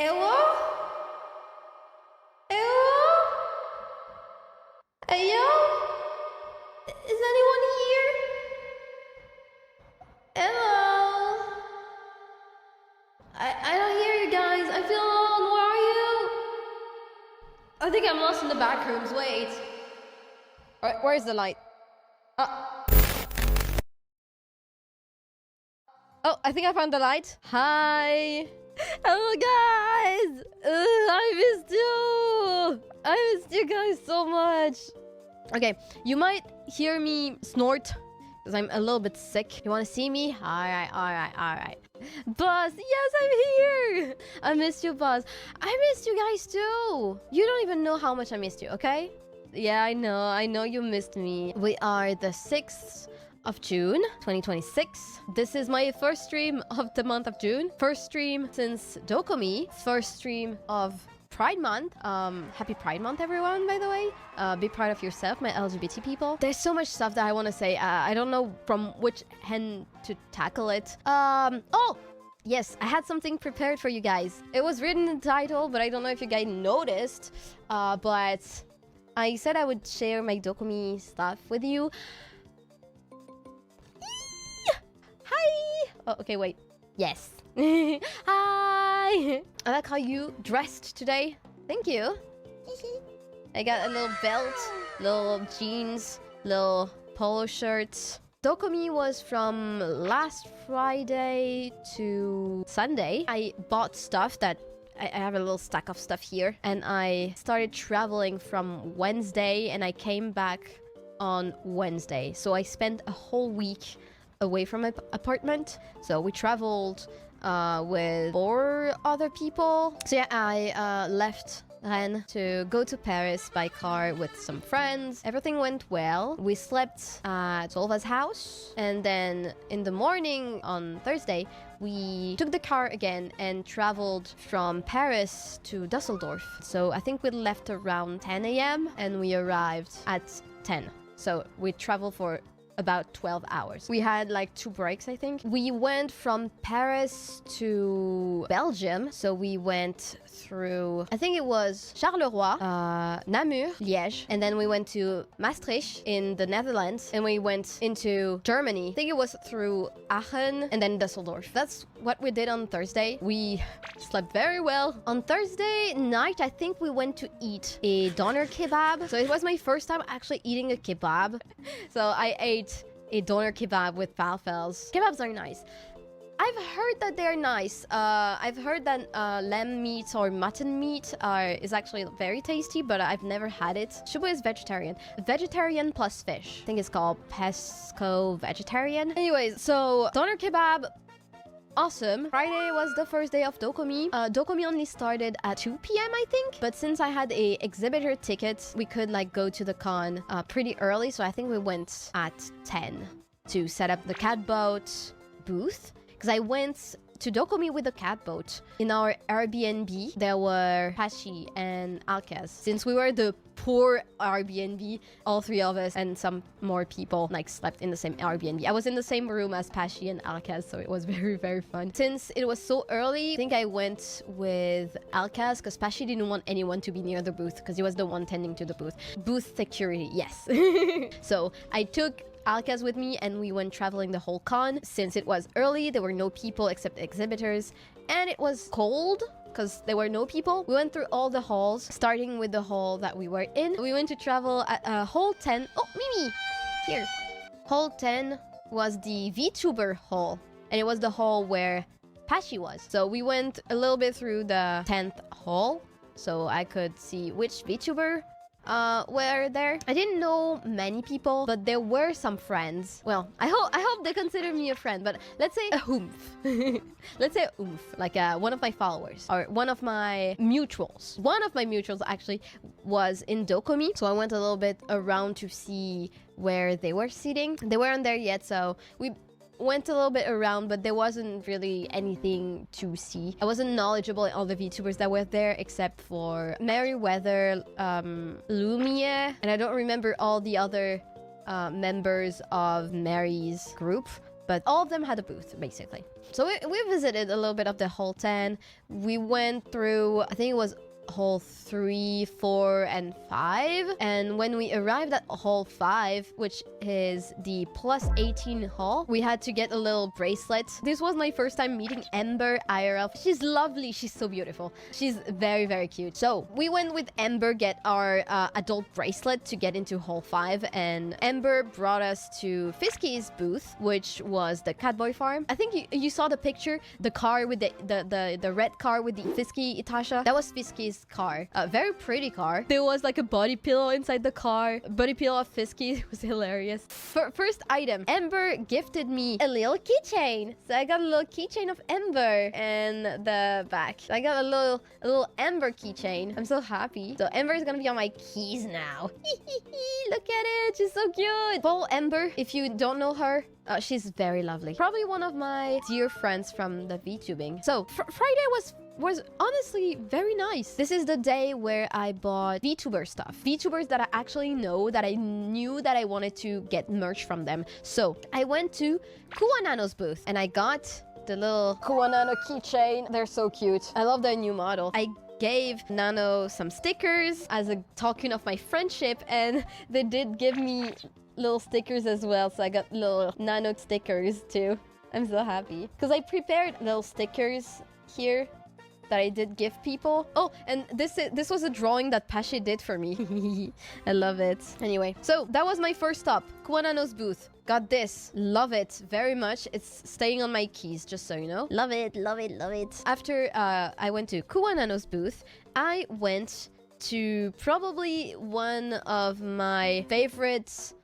Hello? Hello? Heyo? Is anyone here? Hello? I don't hear you guys. I feel alone. Where are you? I think I'm lost in the back rooms. Wait. Where's the light? Oh, I think I found the light. Hi. Hello, guys. I missed you. I missed you guys so much. Okay, you might hear me snort because I'm a little bit sick. You want to see me? Alright. Buzz, yes, I'm here. I missed you, Buzz. I missed you guys too. You don't even know how much I missed you, okay? Yeah, I know you missed me. We are the 6th of June 2026. This is my first stream of the month of June. First stream since DOKOMI. First stream of Pride Month. Happy Pride Month, everyone, by the way. Be proud of yourself, my LGBT people. There's so much stuff that I want to say. I don't know from which hand to tackle it. Oh! Yes, I had something prepared for you guys. It was written in the title, but I don't know if you guys noticed. But I said I would share my DOKOMI stuff with you. Hi! Oh, okay, wait. Yes. Hi! I like how you dressed today. Thank you. I got a little belt, little jeans, little polo shirts. DOKOMI was from last Friday to Sunday. I bought stuff that I have a little stack of stuff here, and I started traveling from Wednesday, and I came back on Wednesday. So I spent a whole week away from my apartment. So we traveled with 4 other people. So yeah, I left Rennes to go to Paris by car with some friends. Everything went well. We slept at Solva's house, and then in the morning on Thursday we took the car again and traveled from Paris to Dusseldorf. So I think we left around 10 a.m. and we arrived at 10. So we traveled for about 12 hours. We had like 2 breaks, I think. We went from Paris to Belgium. So we went through, I think it was Charleroi, Namur, Liège, and then we went to Maastricht in the Netherlands, and we went into Germany. I think it was through Aachen and then Dusseldorf. That's what we did on Thursday. We slept very well. On Thursday night, I think we went to eat a doner kebab. So it was my first time actually eating a kebab. So I ate a doner kebab with falafels. Kebabs are nice. I've heard that they're nice. I've heard that lamb meat or mutton meat is actually very tasty, but I've never had it. Shubu is vegetarian. Vegetarian plus fish. I think it's called pesco vegetarian. Anyways, so doner kebab, awesome. Friday was the first day of DOKOMI. DOKOMI only started at 2 p.m. I think, but since I had a exhibitor ticket, we could like go to the con pretty early, so I think we went at 10 to set up the catboat booth, because I went to DOKOMI with the catboat. In our Airbnb, there were Pashi and Alkaz. Since we were the poor Airbnb, all 3 of us and some more people like slept in the same Airbnb. I was in the same room as Pashi and Alkaz, so it was very, very fun. Since it was so early, I think I went with Alkaz because Pashi didn't want anyone to be near the booth because he was the one tending to the booth. Booth security, yes. So I took Alkaz with me and we went traveling the whole con. Since it was early, there were no people except exhibitors, and it was cold because there were no people. We went through all the halls, starting with the hall that we were in. We went to travel at hall 10. Oh, Mimi! Here. Hall 10 was the VTuber hall, and it was the hall where Pashi was. So we went a little bit through the 10th hall, so I could see which VTuber were there. I didn't know many people, but there were some friends. Well, I hope they consider me a friend, but let's say a oomph. Let's say a oomph, like one of my followers or one of my mutuals. One of my mutuals actually was in DOKOMI, so I went a little bit around to see where they were sitting. They weren't there yet, so we went a little bit around, but there wasn't really anything to see. I wasn't knowledgeable in all the VTubers that were there except for Merryweather, Lumiere, and I don't remember all the other members of Mary's group. but all of them had a booth, basically. So we visited a little bit of the hall 10. We went through, I think it was hall 3, 4, and 5. And when we arrived at hall 5, which is the plus 18 hall, we had to get a little bracelet. This was my first time meeting Ember IRL. She's lovely. She's so beautiful. She's very, very cute. So we went with Ember, get our adult bracelet to get into hall 5. And Ember brought us to Fisky's booth, which was the Catboy farm. I think you saw the picture, the car with the red car with the Fisky Itasha. That was Fisky's car. A very pretty car. There was like a body pillow inside the car. Body pillow of Fisky. It was hilarious. First item, Ember gifted me a little keychain. So I got a little keychain of Ember and the back. I got a little Ember keychain. I'm so happy. So Ember is gonna be on my keys now. Look at it. She's so cute. Follow Ember if you don't know her. She's very lovely. Probably one of my dear friends from the VTubing. So Friday was honestly very nice. This is the day where I bought VTuber stuff. VTubers that I actually know, that I knew that I wanted to get merch from them. So I went to Kuwanano's booth and I got the little Kuwanano keychain. They're so cute. I love their new model. I gave Nano some stickers as a token of my friendship, and they did give me little stickers as well. So I got little Nano stickers too. I'm so happy because I prepared little stickers here that I did give people. Oh, and this was a drawing that Pashe did for me. I love it. Anyway, so that was my first stop. Kuwanano's booth. Got this. Love it very much. It's staying on my keys, just so you know. Love it, love it, love it. After I went to Kuwanano's booth, I went to probably one of my favorites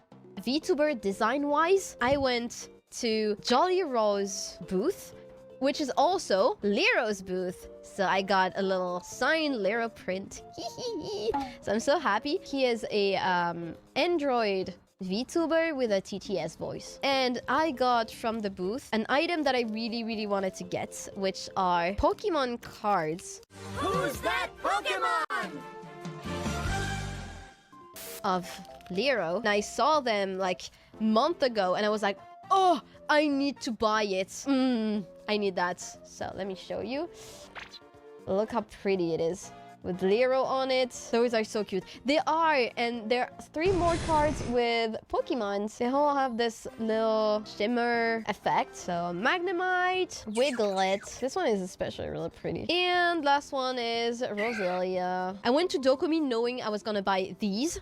VTuber design-wise. I went to Jolly Rose booth, which is also Liorl's booth. So I got a little signed Liorl print. So I'm so happy. He is a Android VTuber with a TTS voice. And I got from the booth an item that I really, really wanted to get, which are Pokemon cards. Who's that Pokemon? Of Liorl. And I saw them like a month ago and I was like, oh, I need to buy it. I need that. So let me show you. Look how pretty it is with Liorl on it. Those are so cute. They are, and there are 3 more cards with Pokemons. They all have this little shimmer effect. So Magnemite, Wiglett. This one is especially really pretty. And last one is Roselia. I went to DOKOMI knowing I was gonna buy these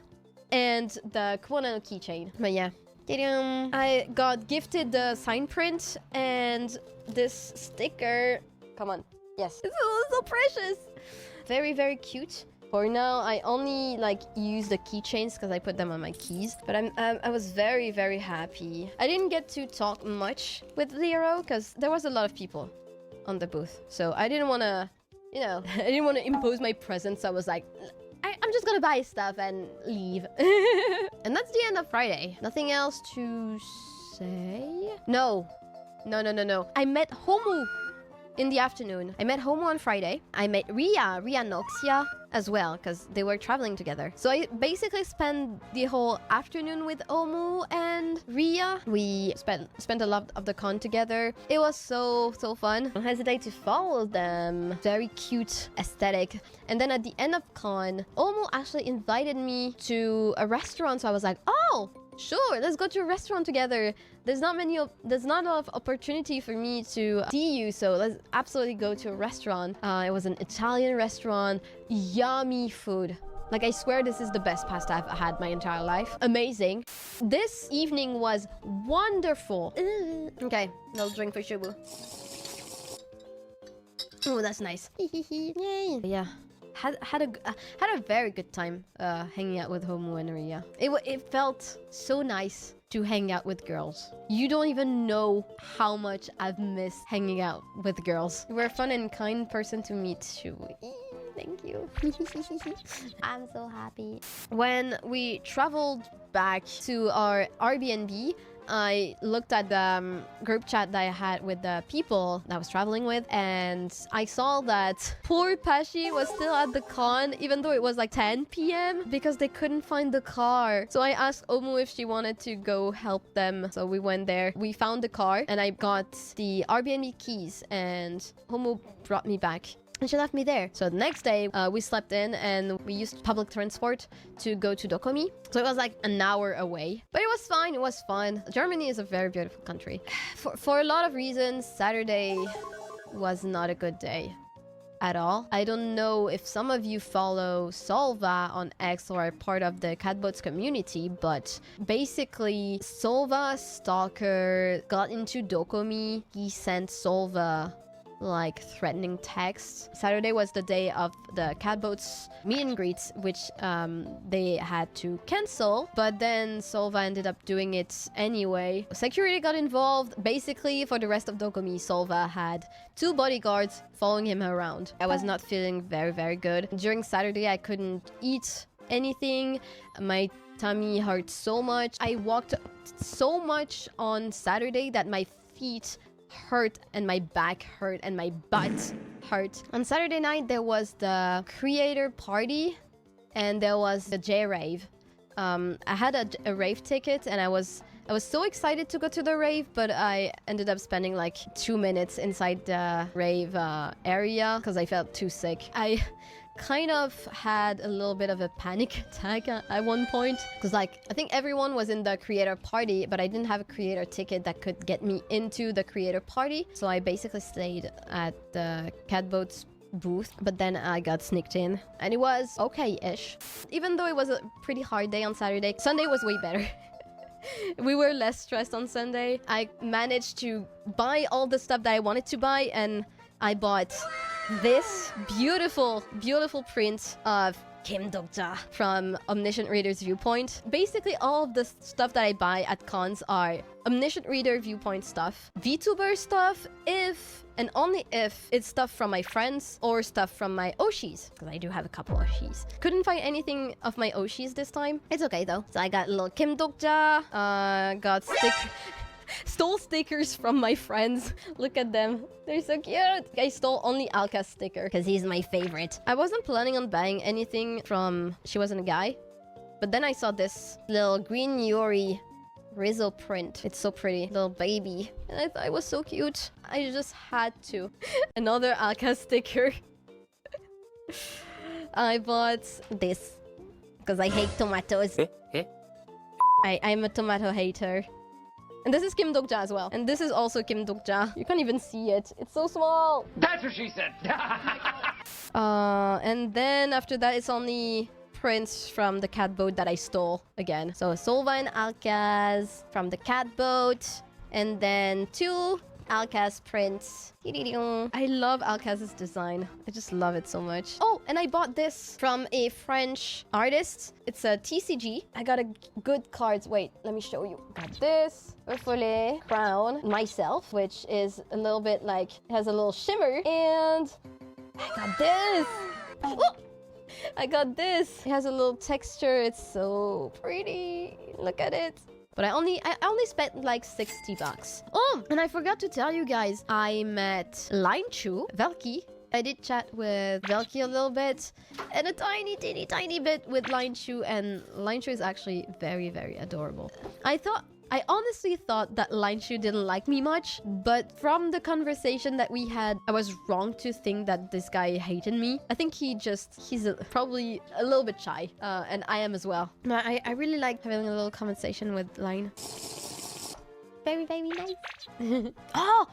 and the Kuwanano keychain. But yeah. I got gifted the sign print and this sticker. Come on. Yes. It's so precious. Very, very cute. For now, I only like use the keychains because I put them on my keys. But I was very, very happy. I didn't get to talk much with Liorl because there was a lot of people on the booth. So I didn't want to, you know, I didn't want to impose my presence. So I was like, I'm just gonna buy stuff and leave. And that's the end of Friday. Nothing else to say? No. I met Homu in the afternoon. I met Homu on Friday. I met Ria Noxia as well, because they were traveling together. So I basically spent the whole afternoon with Homu and Ria. We spent a lot of the con together. It was so fun. Don't hesitate to follow them. Very cute aesthetic. And then at the end of con, Homu actually invited me to a restaurant. So I was like, oh, sure, let's go to a restaurant together. There's not a lot of opportunity for me to see you, so let's absolutely go to a restaurant. It was an Italian restaurant. Yummy food. Like, I swear this is the best pasta I've had my entire life. Amazing. This evening was wonderful. Okay, little drink for Shubu. Oh, that's nice. Yay. Yeah. Had a very good time hanging out with Homu and Ria. It felt so nice to hang out with girls. You don't even know how much I've missed hanging out with girls. You were a fun and kind person to meet, Shubu. Thank you. I'm so happy. When we traveled back to our Airbnb, I looked at the group chat that I had with the people that I was traveling with, and I saw that poor Pashi was still at the con, even though it was like 10 p.m. because they couldn't find the car. So I asked Omu if she wanted to go help them. So we went there. We found the car, and I got the Airbnb keys, and Omu brought me back. And she left me there. So the next day, we slept in and we used public transport to go to DOKOMI. So it was like an hour away. But it was fine. It was fun. Germany is a very beautiful country. For a lot of reasons, Saturday was not a good day at all. I don't know if some of you follow Solva on X or are part of the Catboats community, but basically Solva, Stalker, got into DOKOMI. He sent Solva like threatening texts. Saturday was the day of the Catboats meet and greets, which they had to cancel, but then Solva ended up doing it anyway. Security got involved. Basically, for the rest of DOKOMI, Solva had 2 bodyguards following him around. I was not feeling very good. During Saturday, I couldn't eat anything. My tummy hurt so much. I walked so much on Saturday that my feet hurt and my back hurt and my butt hurt. On Saturday night there was the creator party and there was the J rave. I had a rave ticket and I was so excited to go to the rave, but I ended up spending like 2 minutes inside the rave area because I felt too sick. I kind of had a little bit of a panic attack at one point because like I think everyone was in the creator party, but I didn't have a creator ticket that could get me into the creator party, so I basically stayed at the Catboats booth, but then I got sneaked in and it was okay-ish. Even though it was a pretty hard day on Saturday, Sunday was way better. We were less stressed on Sunday. I managed to buy all the stuff that I wanted to buy, and I bought this beautiful print of Kim Dokja from Omniscient Reader's Viewpoint. Basically, all of the stuff that I buy at cons are Omniscient Reader Viewpoint stuff, VTuber stuff, if and only if it's stuff from my friends or stuff from my Oshis, because I do have a couple Oshis. Couldn't find anything of my Oshis this time. It's okay though. So I got a little Kim Dokja, got stole stickers from my friends. Look at them. They're so cute. I stole only Alka's sticker because he's my favorite. I wasn't planning on buying anything from She Wasn't a Guy, but then I saw this little green Yuri Rizzo print. It's so pretty. Little baby. And I thought it was so cute. I just had to. Another Alka sticker. I bought this because I hate tomatoes. I'm a tomato hater. And this is Kim Dokja as well. And this is also Kim Dokja. You can't even see it. It's so small. That's what she said. And then after that, it's only prints from the Catboat that I stole again. So Solva and Alkaz from the Catboat. And then 2 Alkaz prints. I love Alkaz's design. I just love it so much. Oh, and I bought this from a French artist. It's a TCG. I got a good cards. Wait, let me show you. Got this Follet crown myself, which is a little bit like, it has a little shimmer. And I got this. Oh, I got this. It has a little texture. It's so pretty. Look at it. But I only spent like 60 bucks. Oh, and I forgot to tell you guys, I met Linechu, Velky. I did chat with Velky a little bit and a tiny bit with Linechu, and Linechu is actually very adorable. I honestly thought that Linechu didn't like me much, but from the conversation that we had, I was wrong to think that this guy hated me. I think he's probably a little bit shy, and I am as well. I really like having a little conversation with Line. Very nice. Oh,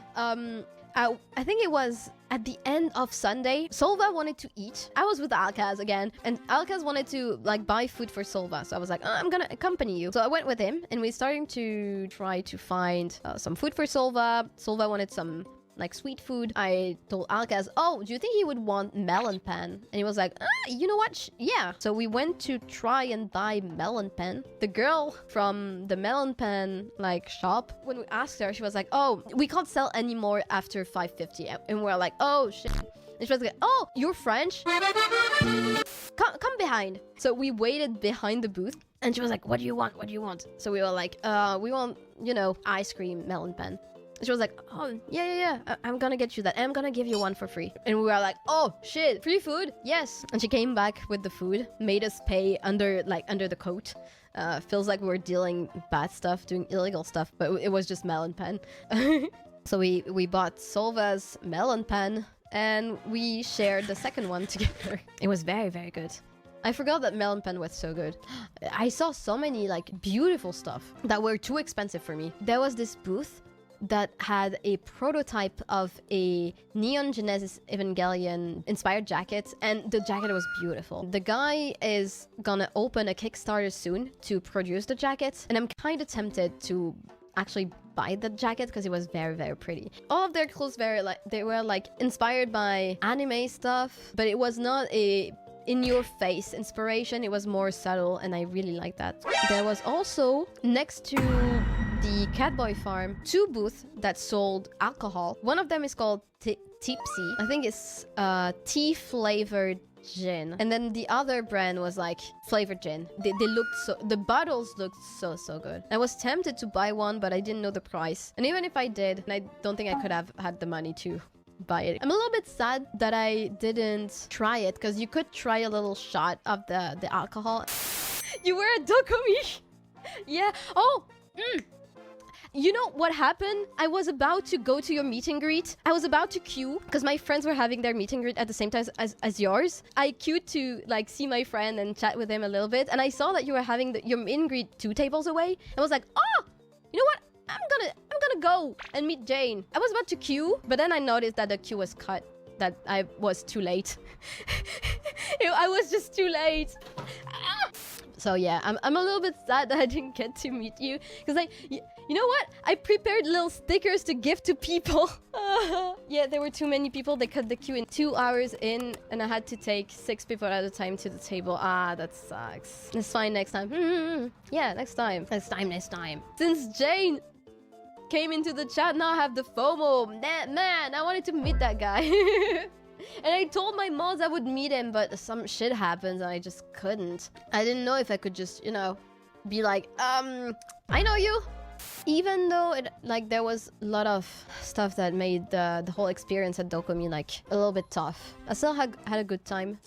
I think it was at the end of Sunday. Solva wanted to eat. I was with Alkaz again, and Alkaz wanted to like buy food for Solva. So I was like, oh, I'm gonna accompany you. So I went with him, and we started to try to find some food for Solva. Solva wanted some like sweet food. I told Alkaz, oh, do you think he would want melon pan? And he was like, you know what? Yeah. So we went to try and buy melon pan. The girl from the melon pan like shop, when we asked her, she was like, oh, we can't sell anymore after 5:50. And we're like, oh shit. And she was like, oh, you're French? Come behind. So we waited behind the booth, And she was like, what do you want? What do you want? So we were like, we want, you know, ice cream melon pen. She was like, oh, yeah. I'm gonna get you that. And I'm gonna give you one for free. And we were like, oh, shit, free food? Yes. And she came back with the food, made us pay under the coat. Feels like we were dealing bad stuff, doing illegal stuff, but it was just melon pen. So we bought Solva's melon pen, and we shared the second one together. It was very, very good. I forgot that melon pen was so good. I saw so many like beautiful stuff that were too expensive for me. There was this booth that had a prototype of a Neon Genesis Evangelion inspired jacket, and the jacket was beautiful. The guy is gonna open a Kickstarter soon to produce the jacket, and I'm kind of tempted to actually buy the jacket because it was very, very pretty. All of their clothes they were like inspired by anime stuff, but it was not a in-your-face inspiration. It was more subtle, and I really like that. There was also, next to the Catboy farm, 2 booths that sold alcohol. One of them is called Tipsy. I think it's tea-flavored gin. And then the other brand was like flavored gin. They looked so... The bottles looked so good. I was tempted to buy one, but I didn't know the price. And even if I did, I don't think I could have had the money to buy it. I'm a little bit sad that I didn't try it, because you could try a little shot of the alcohol. You were a DOKOMI? Yeah. Oh! You know what happened? I was about to go to your meet and greet. I was about to queue because my friends were having their meet and greet at the same time as yours. I queued to like see my friend and chat with him a little bit, and I saw that you were having your meet and greet 2 tables away. I was like, oh, you know what? I'm gonna go and meet Jane. I was about to queue, but then I noticed that the queue was cut. That I was too late. I was just too late. So yeah, I'm a little bit sad that I didn't get to meet you, because you know what? I prepared little stickers to give to people. Yeah, there were too many people. They cut the queue in 2 hours in, and I had to take 6 people at a time to the table. Ah, that sucks. It's fine next time. Yeah, next time. Next time. Since Jane came into the chat, now I have the FOMO. Man, I wanted to meet that guy. And I told my mods I would meet him, but some shit happened and I just couldn't. I didn't know if I could just, you know, be like, I know you. Even though there was a lot of stuff that made the whole experience at DOKOMI like a little bit tough, I still had a good time.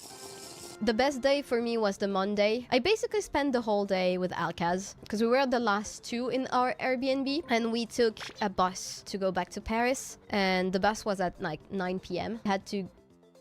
The best day for me was the Monday. I basically spent the whole day with Alkaz because we were the last 2 in our Airbnb, and we took a bus to go back to Paris, and the bus was at like 9 p.m. I had to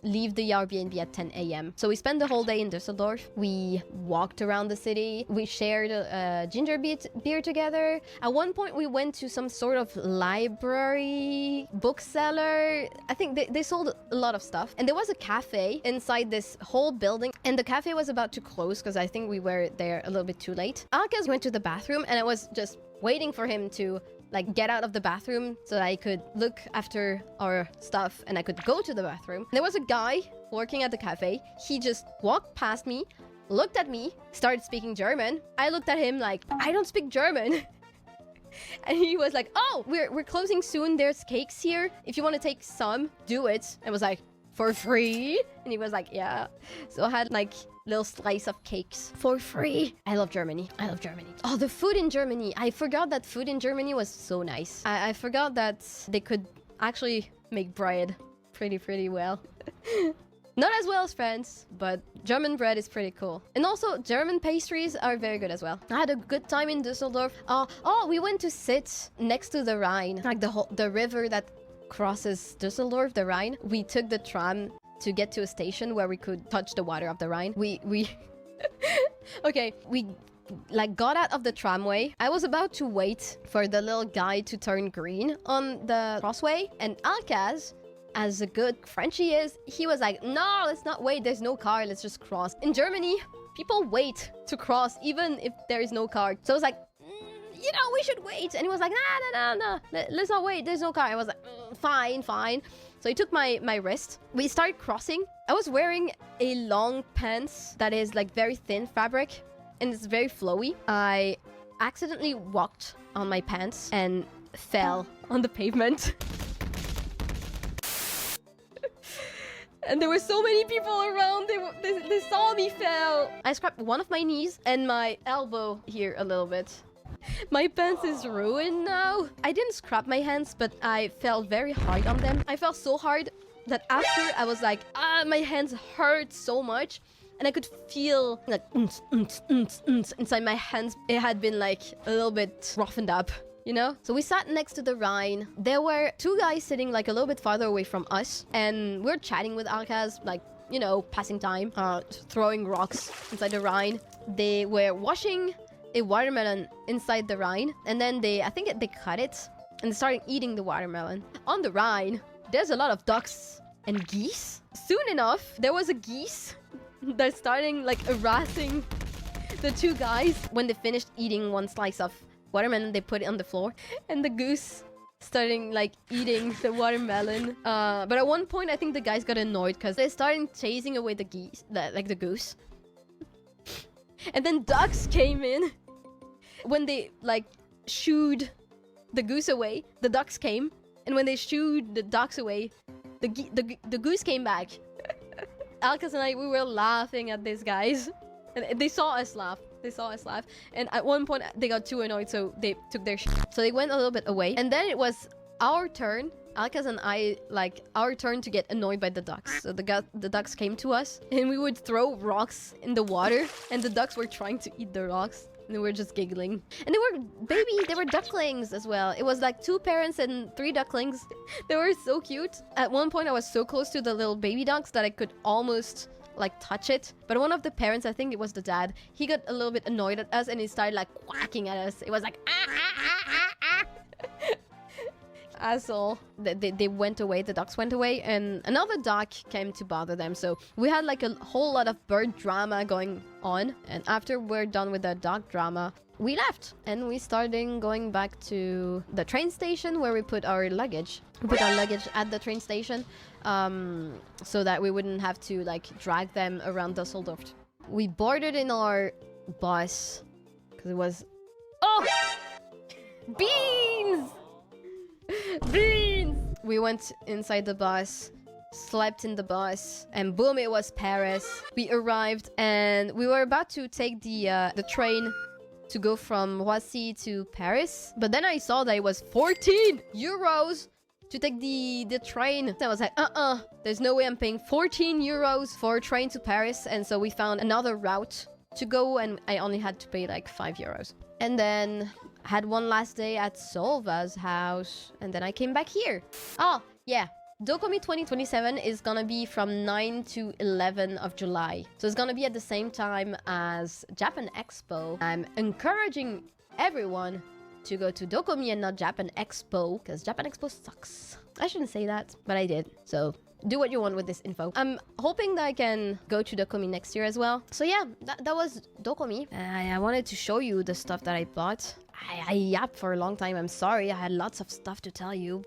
leave the Airbnb at 10 a.m. So we spent the whole day in Düsseldorf. We walked around the city. We shared a ginger beer together. At one point, we went to some sort of library, bookseller. I think they sold a lot of stuff. And there was a cafe inside this whole building. And the cafe was about to close because I think we were there a little bit too late. Alkaz went to the bathroom, and I was just waiting for him to like get out of the bathroom so that I could look after our stuff and I could go to the bathroom. There was a guy working at the cafe. He just walked past me, looked at me, started speaking German. I looked at him like, I don't speak German. And he was like, oh, we're closing soon. There's cakes here. If you want to take some, do it. I was like, for free? And he was like, yeah. So I had like little slice of cakes for free. I love Germany. Oh, the food in Germany. I forgot that food in Germany was so nice. I forgot that they could actually make bread pretty well. Not as well as France, but German bread is pretty cool. And also, German pastries are very good as well. I had a good time in Düsseldorf. Oh, we went to sit next to the Rhine, like the river that crosses Düsseldorf, the Rhine. We took the tram to get to a station where we could touch the water of the Rhine. Okay, we like got out of the tramway. I was about to wait for the little guy to turn green on the crossway, and Alkaz, as a good Frenchie is, he was like, no, let's not wait, there's no car, let's just cross. In Germany, people wait to cross even if there is no car. So I was like, you know, we should wait. And he was like, no, let's not wait, there's no car. I was like, fine. So he took my wrist. We started crossing. I was wearing a long pants that is like very thin fabric and it's very flowy. I accidentally walked on my pants and fell on the pavement. And there were so many people around. They saw me fail. I scraped one of my knees and my elbow here a little bit. My pants is ruined now. I didn't scrap my hands, but I fell very hard on them. I fell so hard that after I was like, my hands hurt so much. And I could feel like inside my hands. It had been like a little bit roughened up, you know? So we sat next to the Rhine. There were two guys sitting like a little bit farther away from us. And we're chatting with Alkaz, like, you know, passing time, throwing rocks inside the Rhine. They were washing a watermelon inside the Rhine, and then I think they cut it and started eating the watermelon. On the Rhine, there's a lot of ducks and geese. Soon enough, there was a geese that starting like harassing the two guys. When they finished eating one slice of watermelon, they put it on the floor, and the goose starting like eating the watermelon. But at one point, I think the guys got annoyed because they started chasing away the geese, like the goose. And then ducks came in. When they like shooed the goose away, the ducks came. And when they shooed the ducks away, the goose came back. Alkaz and I, we were laughing at these guys. And they saw us laugh. And at one point, they got too annoyed, so they took their shit. So they went a little bit away. And then it was our turn. Alkaz and I, like, our turn to get annoyed by the ducks. So the ducks came to us, and we would throw rocks in the water, and the ducks were trying to eat the rocks, and we were just giggling. And they were ducklings as well. It was like 2 parents and 3 ducklings. They were so cute. At one point, I was so close to the little baby ducks that I could almost like touch it. But one of the parents, I think it was the dad, he got a little bit annoyed at us, and he started like quacking at us. It was like asshole. They went away, the ducks went away, and another duck came to bother them. So we had like a whole lot of bird drama going on. And after we're done with the duck drama, we left and we started going back to the train station where we put our luggage. We put our luggage at the train station so that we wouldn't have to like drag them around Dusseldorf. We boarded in our bus because it was... Oh! Beans! Beans! We went inside the bus, slept in the bus, and boom, it was Paris. We arrived and we were about to take the train to go from Roissy to Paris. But then I saw that it was 14 euros to take the train. I was like, there's no way I'm paying 14 euros for a train to Paris. And so we found another route to go, and I only had to pay like 5 euros. And then had one last day at Solva's house, and then I came back here. Oh, yeah. DOKOMI 2027 is gonna be from 9 to 11 of July. So it's gonna be at the same time as Japan Expo. I'm encouraging everyone to go to DOKOMI and not Japan Expo, because Japan Expo sucks. I shouldn't say that, but I did. So do what you want with this info. I'm hoping that I can go to DOKOMI next year as well. So yeah, that was DOKOMI. I wanted to show you the stuff that I bought. I yapped for a long time. I'm sorry. I had lots of stuff to tell you.